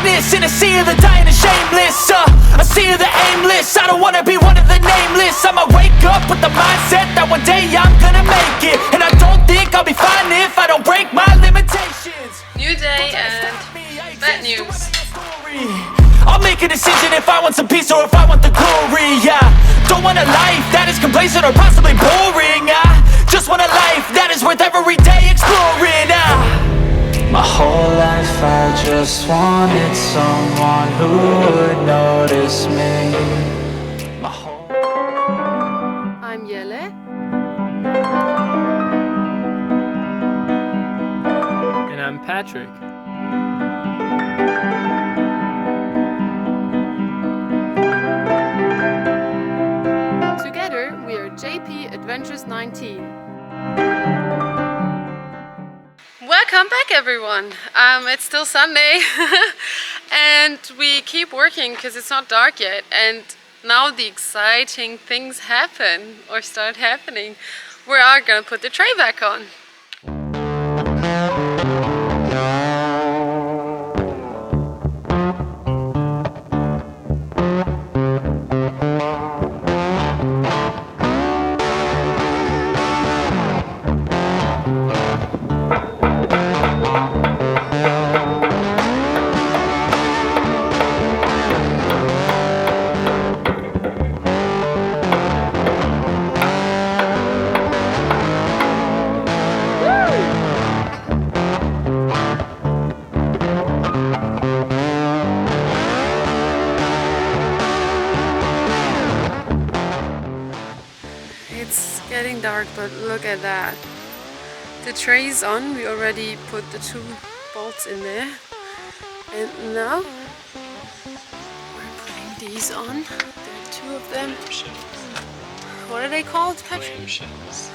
famous in a sea of the dying and shameless. A sea of the aimless. I don't wanna be one of the nameless. I'ma wake up with the mindset that one day I'm gonna make it, and I don't think I'll be fine if I don't break my limitations. New day and bad news. I'll make a decision if I want some peace or if I want the glory. Yeah, don't want a life that is complacent or possibly boring. I just want a life that is worth every day exploring. My whole life I just wanted someone who would notice me. I'm Yele. And I'm Patrick. Together we are JP Adventures 19. Welcome back everyone. It's still Sunday and we keep working because it's not dark yet, and now the exciting things happen or start happening. We are gonna put the tray back on. It's getting dark, but look at that. The tray is on. We already put the 2 bolts in there. And now we're putting these on. There are 2 of them. What are they called, Patrick? Clamshells.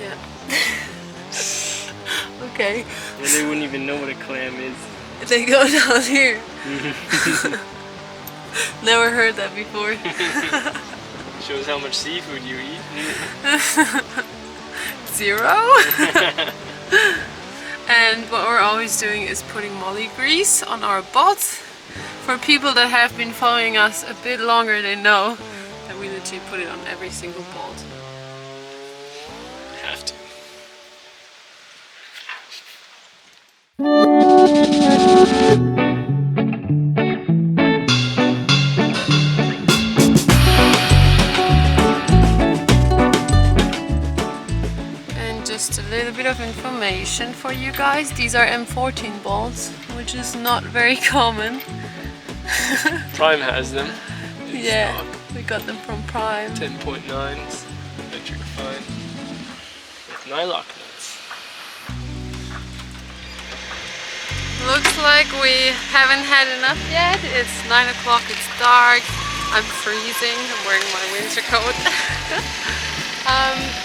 Yeah. Okay. Yeah, they wouldn't even know what a clam is. They go down here. Never heard that before. Shows how much seafood you eat. 0. And what we're always doing is putting moly grease on our bolts. For people that have been following us a bit longer, they know that we literally put it on every single bolt. Have to. Just a little bit of information for you guys. These are M14 bolts, which is not very common. Prime has them. Yeah, we got them from Prime. 10.9s, electric fine, with nylock nuts. Looks like we haven't had enough yet. It's 9 o'clock, it's dark, I'm freezing, I'm wearing my winter coat.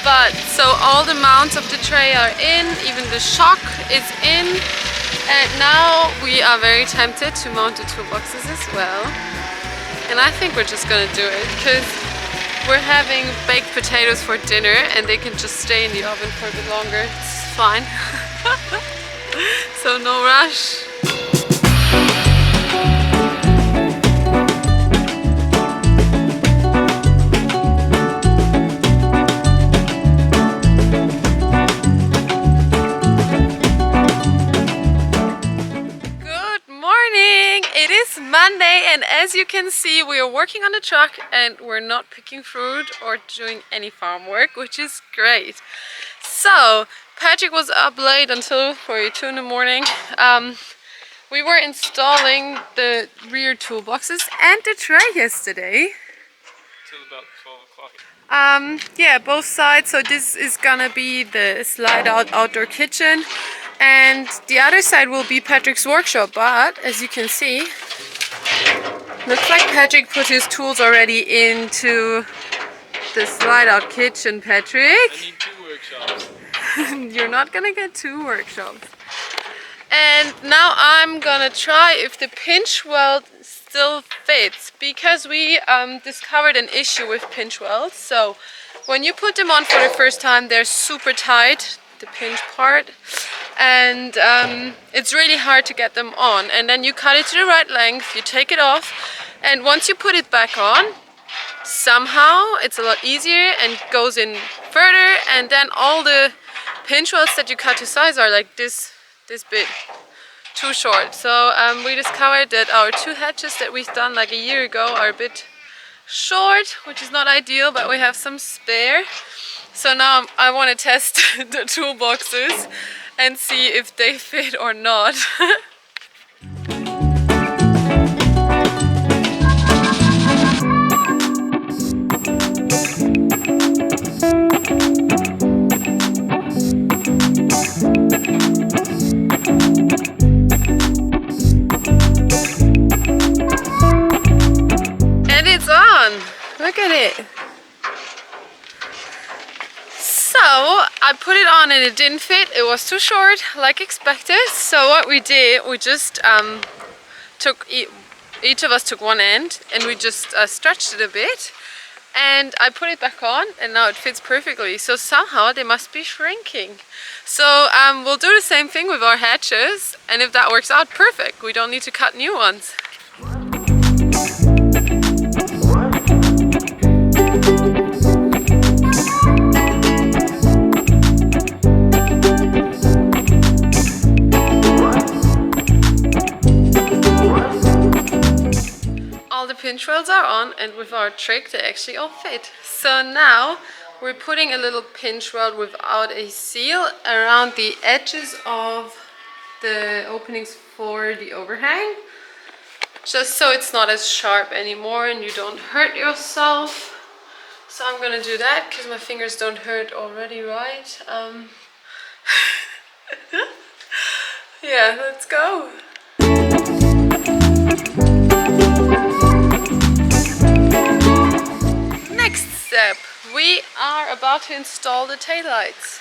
But so all the mounts of the tray are in, even the shock is in, and now we are very tempted to mount the toolboxes as well. And I think we're just gonna do it because we're having baked potatoes for dinner and they can just stay in the oven for a bit longer. It's fine. So no rush. Monday, and as you can see we are working on the truck and we're not picking fruit or doing any farm work, which is great. So Patrick was up late until 2 in the morning. We were installing the rear toolboxes and the tray yesterday. Till about 12 o'clock. Yeah, both sides. So this is gonna be the slide out outdoor kitchen and the other side will be Patrick's workshop, but as you can see, looks like Patrick put his tools already into the slide out kitchen, Patrick. I need 2 workshops. You're not gonna get 2 workshops. And now I'm gonna try if the pinch weld still fits, because we discovered an issue with pinch welds. So when you put them on for the first time, they're super tight. the pinch part, and it's really hard to get them on. And then you cut it to the right length, you take it off, and once you put it back on, somehow it's a lot easier and goes in further, and then all the pinch welds that you cut to size are like this bit too short. So we discovered that our 2 hatches that we've done like a year ago are a bit short, which is not ideal, but we have some spare. So now I want to test the toolboxes and see if they fit or not. And it's on! Look at it! So I put it on and it didn't fit, it was too short like expected. So what we did, we just took, each of us took one end and we just stretched it a bit, and I put it back on and now it fits perfectly. So somehow they must be shrinking. So we'll do the same thing with our hatches, and if that works out, perfect. We don't need to cut new ones. All the pinch welds are on, and with our trick they actually all fit. So now we're putting a little pinch weld without a seal around the edges of the openings for the overhang, just so it's not as sharp anymore and you don't hurt yourself. So I'm gonna do that because my fingers don't hurt already, right? Yeah, let's go. Next step, we are about to install the taillights,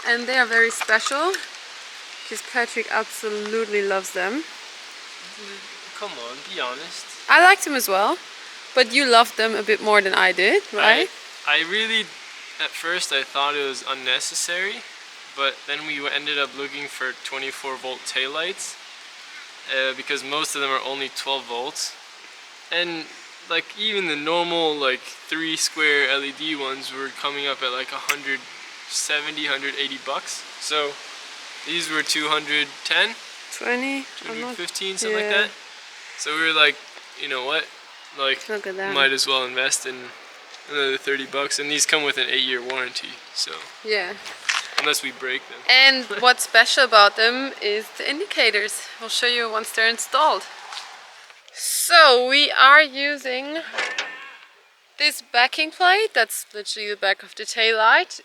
and they are very special because Patrick absolutely loves them. Come on, be honest. I liked them as well, but you loved them a bit more than I did, right? I really, at first I thought it was unnecessary, but then we ended up looking for 24-volt taillights because most of them are only 12 volts, and like even the normal like 3 square LED ones were coming up at like 170, 180 bucks. So these were 210, 20, 215, something like that. So we were like, you know what, like look at that. Might as well invest in another 30 bucks, and these come with an 8-year warranty, so yeah, unless we break them. and what's special about them is the indicators. I'll show you once they're installed. So we are using this backing plate, that's literally the back of the taillight,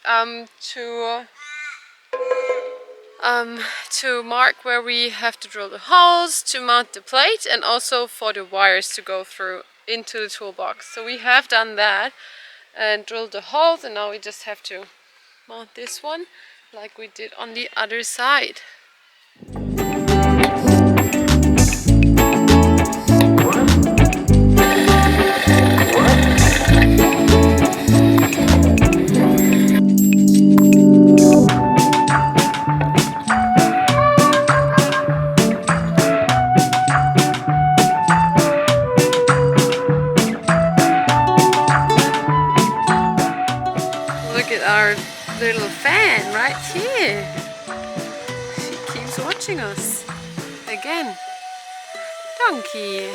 to mark where we have to drill the holes to mount the plate, and also for the wires to go through into the toolbox. So we have done that and drilled the holes, and now we just have to mount this one like we did on the other side. Our little fan right here. She keeps watching us. Again. Donkey.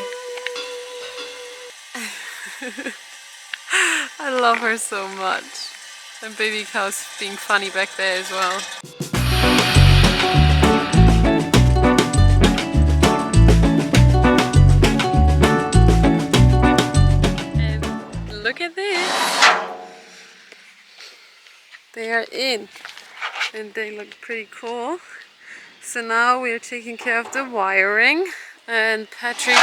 I love her so much. And baby cow's being funny back there as well. And look at this. They are in, and they look pretty cool. So now we are taking care of the wiring, and Patrick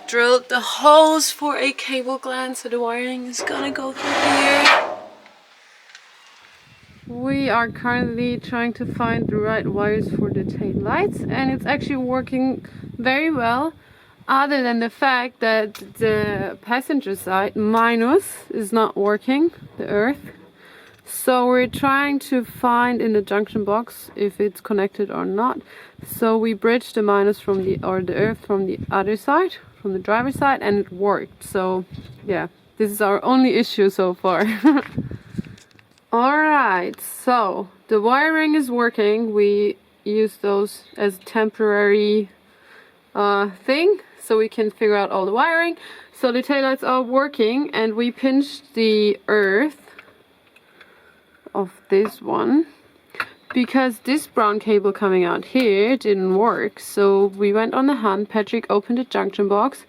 drilled the holes for a cable gland, so the wiring is gonna go through here. We are currently trying to find the right wires for the taillights, and it's actually working very well, other than the fact that the passenger side minus is not working, the earth. So we're trying to find in the junction box if it's connected or not. So we bridged the minus from the earth from the other side, from the driver's side, and it worked. So yeah, this is our only issue so far. Alright, so the wiring is working. We use those as temporary thing so we can figure out all the wiring. So the taillights are working, and we pinched the earth of this one because this brown cable coming out here didn't work. So we went on the hunt. Patrick opened the junction box,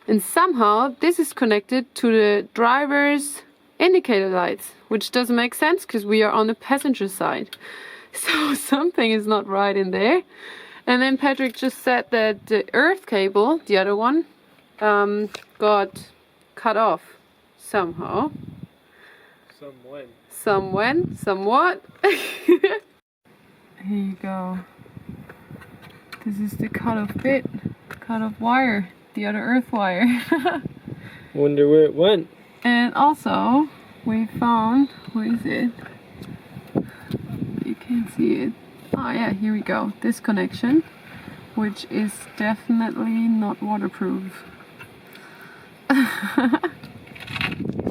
and somehow this is connected to the driver's indicator lights, which doesn't make sense because we are on the passenger side. So something is not right in there. And then Patrick just said that the earth cable, the other one, got cut off somehow. Somewhat. Here you go. This is the cut-off bit, cut-off wire, the other earth wire. Wonder where it went. And also, we found, where is it? You can't see it. Oh yeah, here we go. This connection, which is definitely not waterproof.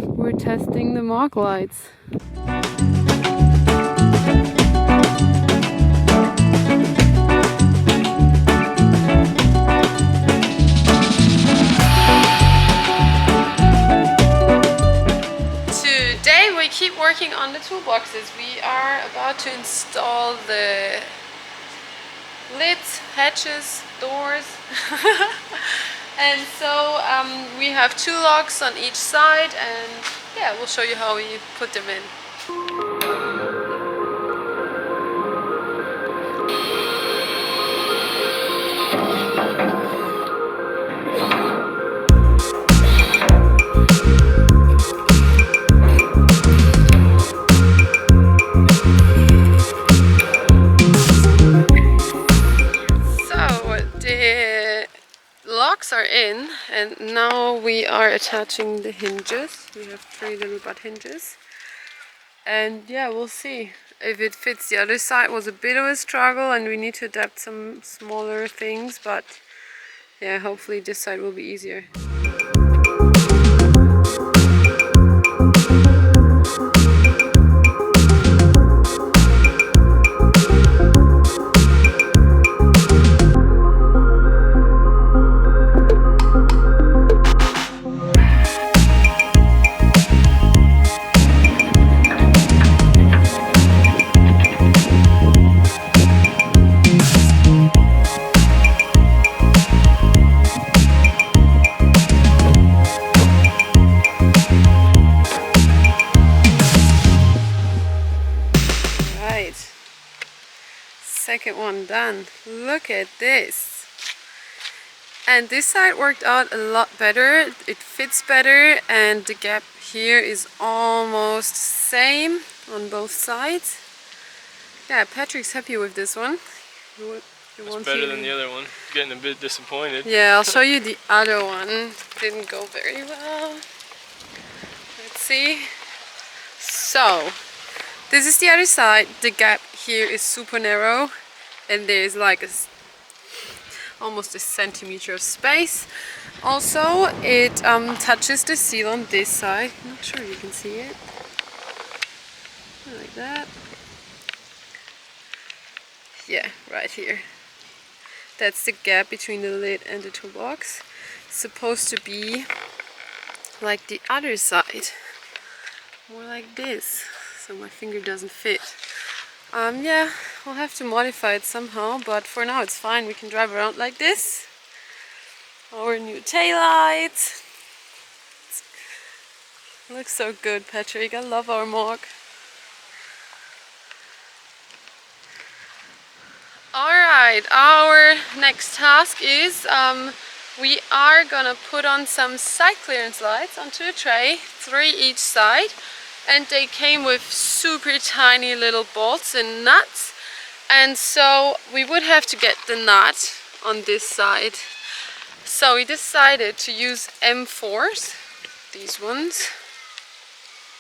We're testing the Mog lights. Today we keep working on the toolboxes. We are about to install the lids, hatches, doors. And so we have 2 locks on each side, and yeah, we'll show you how we put them in. Are in, and now we are attaching the hinges. We have 3 little butt hinges, and yeah, we'll see if it fits. The other side was a bit of a struggle, and we need to adapt some smaller things, but yeah, hopefully this side will be easier. Second one done. Look at this. And this side worked out a lot better. It fits better, and the gap here is almost same on both sides. Yeah, Patrick's happy with this one. It's better than the other one. Getting a bit disappointed. Yeah, I'll show you the other one. Didn't go very well. Let's see. So, this is the other side. The gap here is super narrow, and there's like almost a centimeter of space. Also, it touches the seal on this side. Not sure you can see it. Like that. Yeah, right here. That's the gap between the lid and the toolbox. It's supposed to be like the other side. More like this. So my finger doesn't fit. Yeah, we'll have to modify it somehow, but for now it's fine. We can drive around like this. Our new taillights. Looks so good, Patrick. I love our Mog. Alright, our next task is we are gonna put on some side clearance lights onto a tray, 3 each side. And they came with super tiny little bolts and nuts, and so we would have to get the nut on this side. So we decided to use M4s, these ones.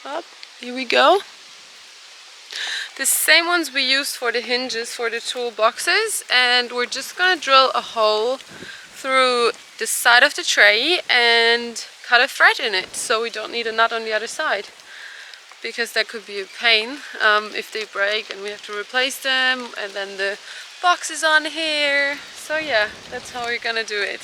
Up, here we go. The same ones we used for the hinges for the toolboxes, and we're just gonna drill a hole through the side of the tray and cut a thread in it, so we don't need a nut on the other side, because that could be a pain if they break and we have to replace them, and then the box is on here. So yeah, that's how we're gonna do it.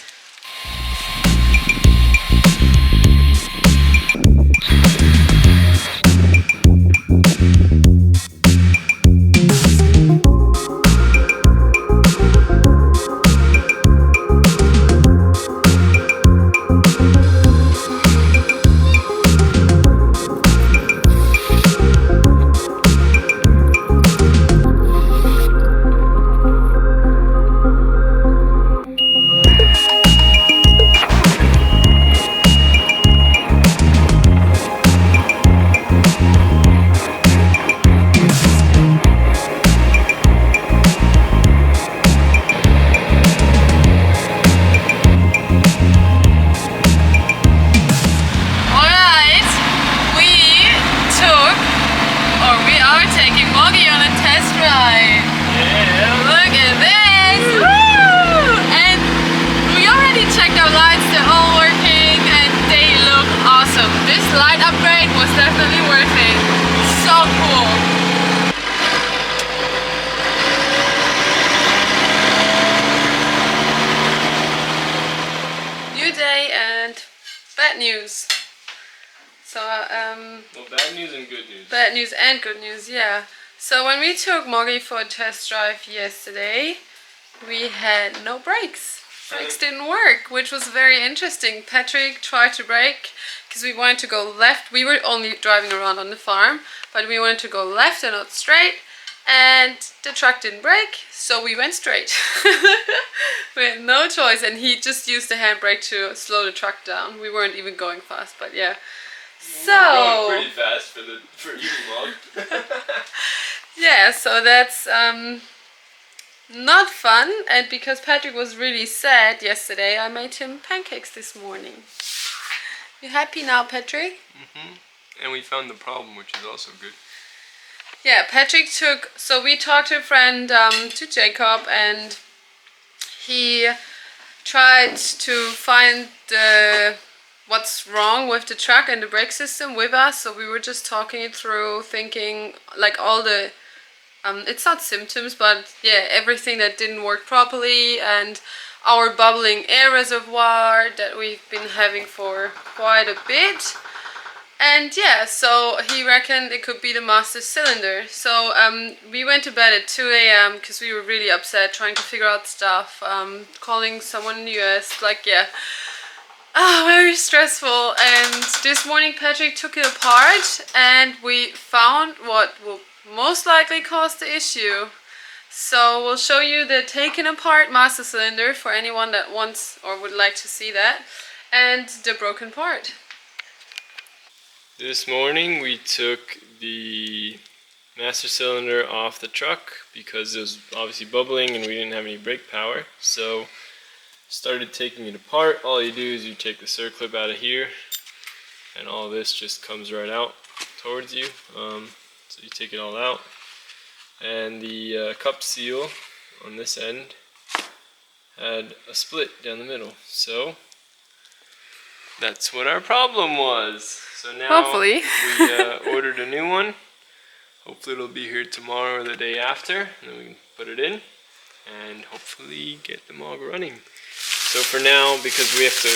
News. So well, bad news and good news. Bad news and good news, yeah. So when we took Moggy for a test drive yesterday, we had no brakes. Brakes didn't work, which was very interesting. Patrick tried to brake because we wanted to go left. We were only driving around on the farm, but we wanted to go left and not straight. And the truck didn't brake, so we went straight. We had no choice, and he just used the handbrake to slow the truck down. We weren't even going fast, but yeah. So going pretty fast for Unimog. yeah, so that's not fun. And because Patrick was really sad yesterday, I made him pancakes this morning. You happy now, Patrick? And we found the problem, which is also good. Yeah, Patrick took, so we talked to a friend, to Jacob, and he tried to find what's wrong with the truck and the brake system with us. So we were just talking it through, thinking like all the, it's not symptoms, but yeah, everything that didn't work properly, and our bubbling air reservoir that we've been having for quite a bit. And yeah, so he reckoned it could be the master cylinder. So we went to bed at 2 a.m. because we were really upset trying to figure out stuff, calling someone in the US, like yeah, very stressful. And this morning Patrick took it apart and we found what will most likely cause the issue. So we'll show you the taken apart master cylinder for anyone that wants or would like to see that, and the broken part. This morning we took the master cylinder off the truck because it was obviously bubbling and we didn't have any brake power. So started taking it apart. All you do is you take the circlip out of here and all this just comes right out towards you. So you take it all out, and the cup seal on this end had a split down the middle. So that's what our problem was. So now hopefully we ordered a new one. Hopefully it'll be here tomorrow or the day after, and then we can put it in and hopefully get the Mog running. So for now, because we have to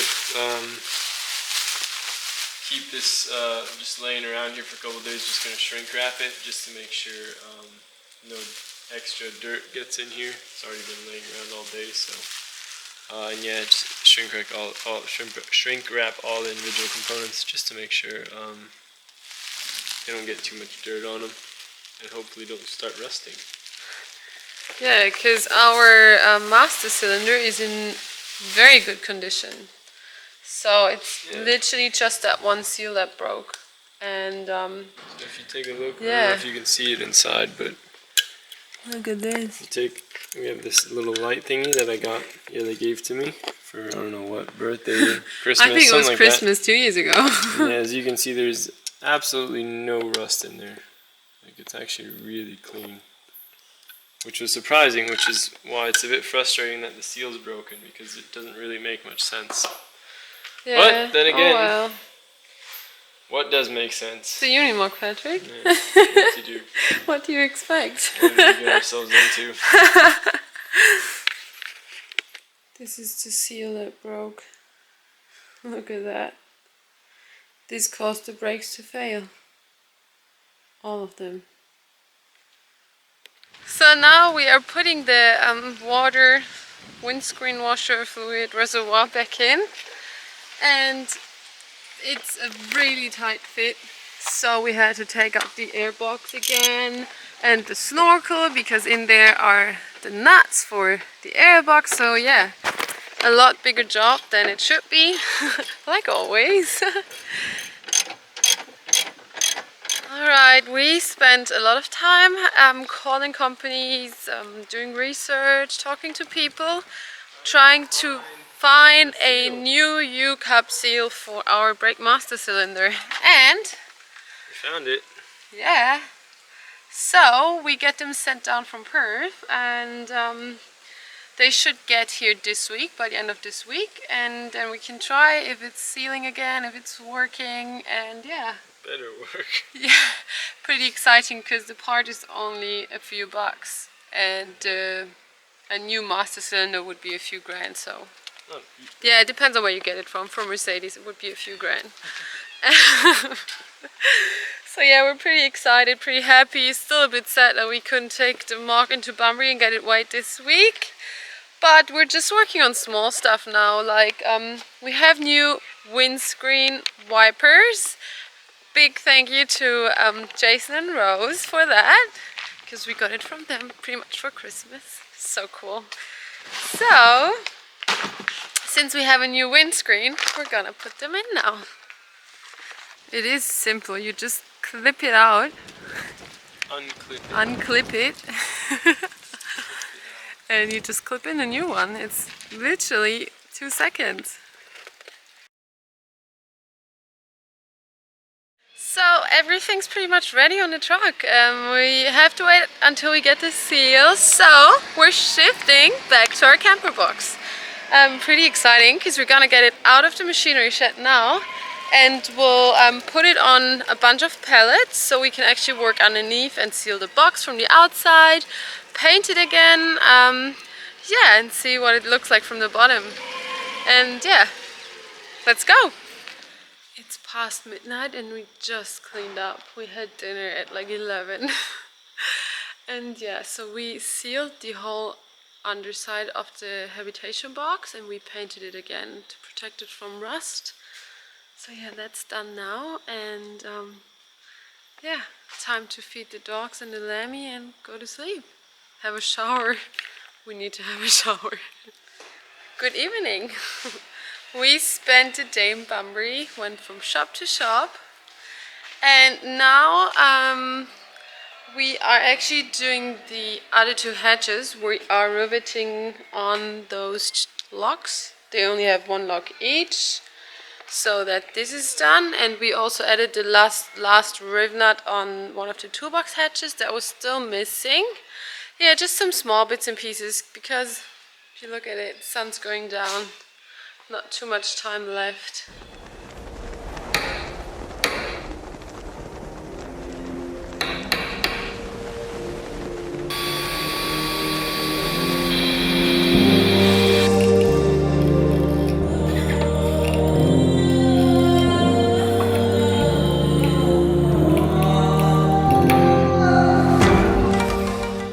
keep this just laying around here for a couple of days, just going to shrink wrap it just to make sure no extra dirt gets in here. It's already been laying around all day, so and yeah, just shrink wrap all the individual components just to make sure they don't get too much dirt on them, and hopefully don't start rusting. Yeah, because our master cylinder is in very good condition. So it's literally just that one seal that broke. And so if you take a look, I don't yeah, know if you can see it inside, but look at this. we have this little light thingy that I got, they gave to me for I don't know what, birthday, Christmas, I think it was like Christmas that. 2 years ago. Yeah, as you can see, there's absolutely no rust in there. Like it's actually really clean. Which was surprising, which is why it's a bit frustrating that the seal's broken, because it doesn't really make much sense. Yeah. But then again, oh, well. What does make sense? It's a Unimog, Patrick. Yeah, what to do? What do you expect? What did we get ourselves into? This is the seal that broke. Look at that. This caused the brakes to fail. All of them. So now we are putting the water windscreen washer fluid reservoir back in, and it's a really tight fit, so we had to take out the air box again and the snorkel, because in there are the nuts for the air box. So yeah, a lot bigger job than it should be, like always. Alright, we spent a lot of time calling companies, doing research, talking to people, trying to find a new U-cup seal for our brake master cylinder. And We found it. yeah, so we get them sent down from Perth, and they should get here this week, by the end of this week, and then we can try if it's sealing again, if it's working, and yeah. Better work. Yeah, pretty exciting, because the part is only a few bucks, and a new master cylinder would be a few grand. So yeah, it depends on where you get it from. From Mercedes it would be a few grand. So yeah, we're pretty excited, pretty happy. Still a bit sad that we couldn't take the Mog into Bunbury and get it white this week, but we're just working on small stuff now. Like we have new windscreen wipers. Big thank you to Jason and Rose for that, because we got it from them pretty much for Christmas. So cool. So, since we have a new windscreen, we're gonna put them in now. It is simple, you just clip it out, unclip it, and you just clip in a new one. It's literally 2 seconds. So everything's pretty much ready on the truck. We have to wait until we get the seal, so we're shifting back to our camper box. Pretty exciting, because we're gonna get it out of the machinery shed now, and we'll put it on a bunch of pallets so we can actually work underneath and seal the box from the outside, paint it again, yeah, and see what it looks like from the bottom. And yeah, let's go. It's past midnight and we just cleaned up. We had dinner at like 11. And yeah, so we sealed the whole underside of the habitation box, and we painted it again to protect it from rust. So yeah, that's done now, and yeah, time to feed the dogs and the lammy and go to sleep. Have a shower. We need to have a shower. Good evening. We spent a day in Bunbury, went from shop to shop, and now we are actually doing the other two hatches. We are riveting on those locks. They only have one lock each, so that this is done. And we also added the last riv nut on one of the toolbox hatches that was still missing. Yeah, just some small bits and pieces, because if you look at it, sun's going down. Not too much time left.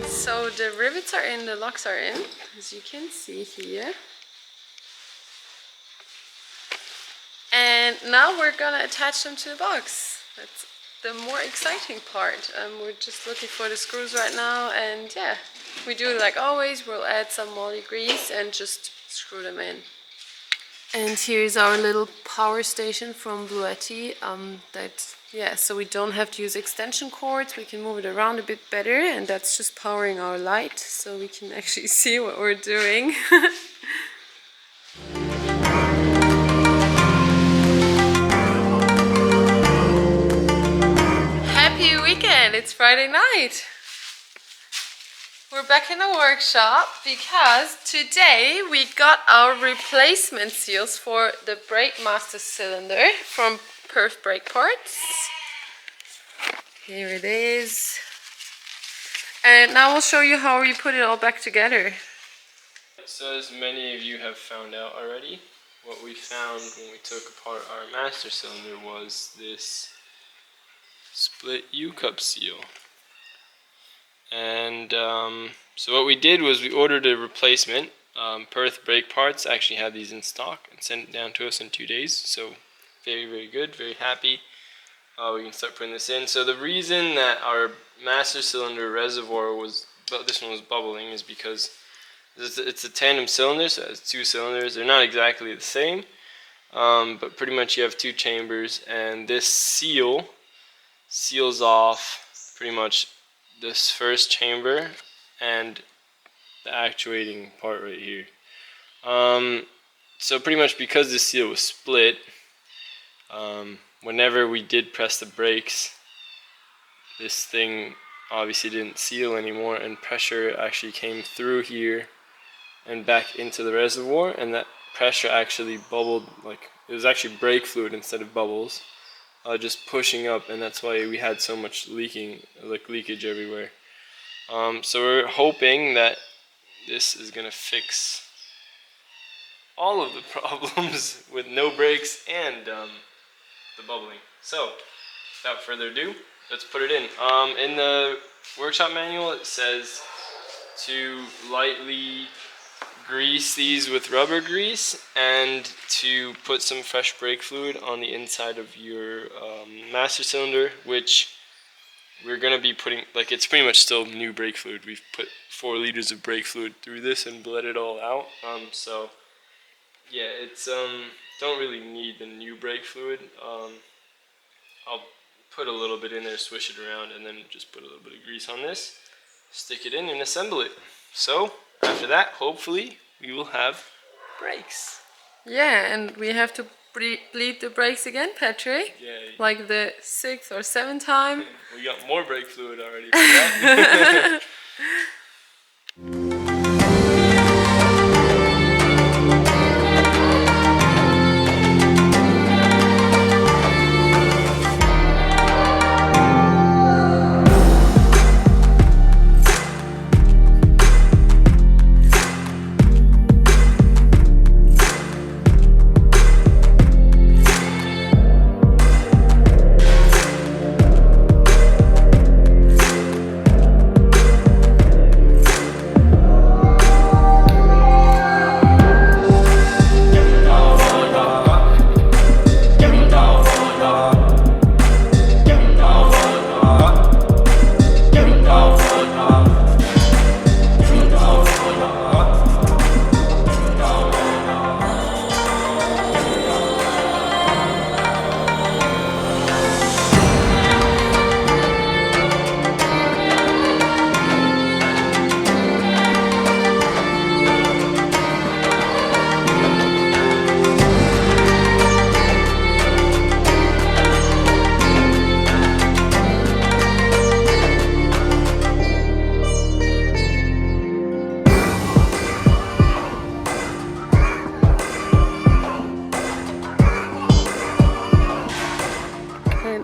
So the rivets are in, the locks are in, as you can see here. And now we're gonna attach them to the box. That's the more exciting part. We're just looking for the screws right now, and yeah, we do like always. We'll add some moly grease and just screw them in. And here's our little power station from Bluetti. So we don't have to use extension cords. We can move it around a bit better, and that's just powering our light, so we can actually see what we're doing. It's Friday night. We're back in the workshop because today we got our replacement seals for the brake master cylinder from Perth Brake Parts. Here it is. And now we'll show you how we put it all back together. So as many of you have found out already, what we found when we took apart our master cylinder was this split U-cup seal. And so what we did was we ordered a replacement. Perth Brake Parts actually had these in stock and sent it down to us in 2 days. So very, very good, very happy. We can start putting this in. So the reason that our master cylinder reservoir this one was bubbling is because it's a tandem cylinder, so it has 2 cylinders. They're not exactly the same, but pretty much you have 2 chambers, and this seal seals off pretty much this first chamber and the actuating part right here. So pretty much because the seal was split, whenever we did press the brakes, this thing obviously didn't seal anymore, and pressure actually came through here and back into the reservoir, and that pressure actually bubbled, like it was actually brake fluid instead of bubbles, just pushing up, and that's why we had so much leakage everywhere. So we're hoping that this is gonna fix all of the problems with no brakes and the bubbling. So without further ado, let's put it in. In the workshop manual it says to lightly grease these with rubber grease and to put some fresh brake fluid on the inside of your master cylinder, which we're going to be putting, like, it's pretty much still new brake fluid. We've put 4 liters of brake fluid through this and bled it all out. So yeah, it's don't really need the new brake fluid. I'll put a little bit in there, swish it around, and then just put a little bit of grease on this, stick it in and assemble it. So after that, hopefully we will have brakes. Yeah, and we have to bleed the brakes again, Patrick. Yeah. Like the 6th or 7th time. We got more brake fluid already for that.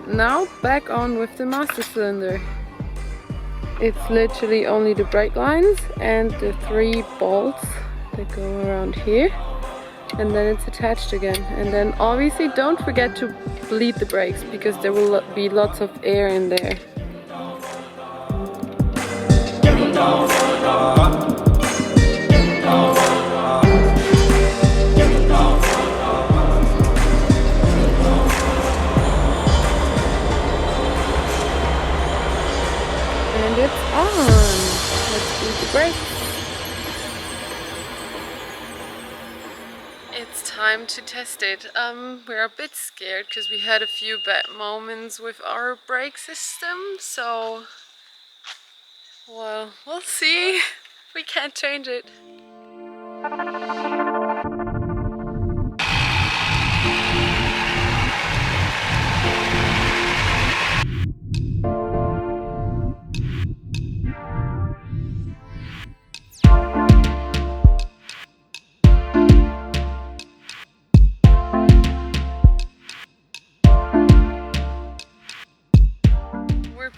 Now back on with the master cylinder. It's literally only the brake lines and the 3 bolts that go around here, and then it's attached again. And then obviously don't forget to bleed the brakes, because there will be lots of air in there. And it's on. Let's bleed the brakes. It's time to test it. We're a bit scared because we had a few bad moments with our brake system, so well, we'll see. We can't change it.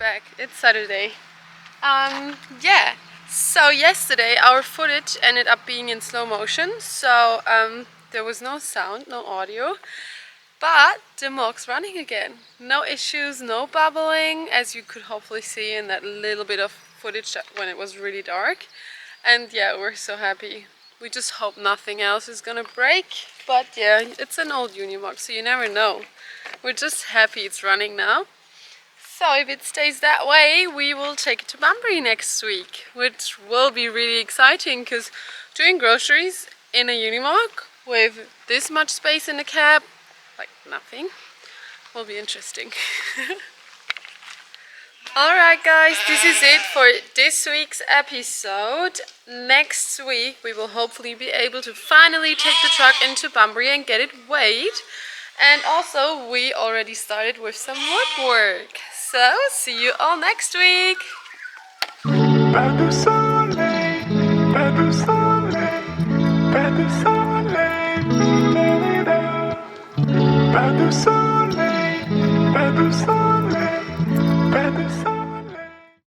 back. It's Saturday. Yeah. So yesterday our footage ended up being in slow motion, so there was no sound, no audio, but the mog's running again. No issues, no bubbling, as you could hopefully see in that little bit of footage when it was really dark. And yeah, we're so happy. We just hope nothing else is gonna break, but yeah, it's an old Unimog, so you never know. We're just happy it's running now. So if it stays that way, we will take it to Bunbury next week, which will be really exciting because doing groceries in a Unimog with this much space in the cab, like nothing, will be interesting. Alright guys, this is it for this week's episode. Next week we will hopefully be able to finally take the truck into Bunbury and get it weighed. And also we already started with some woodwork. So see you all next week! Pas de soleil, pas de soleil, pas de soleil, pas de soleil, pas de soleil.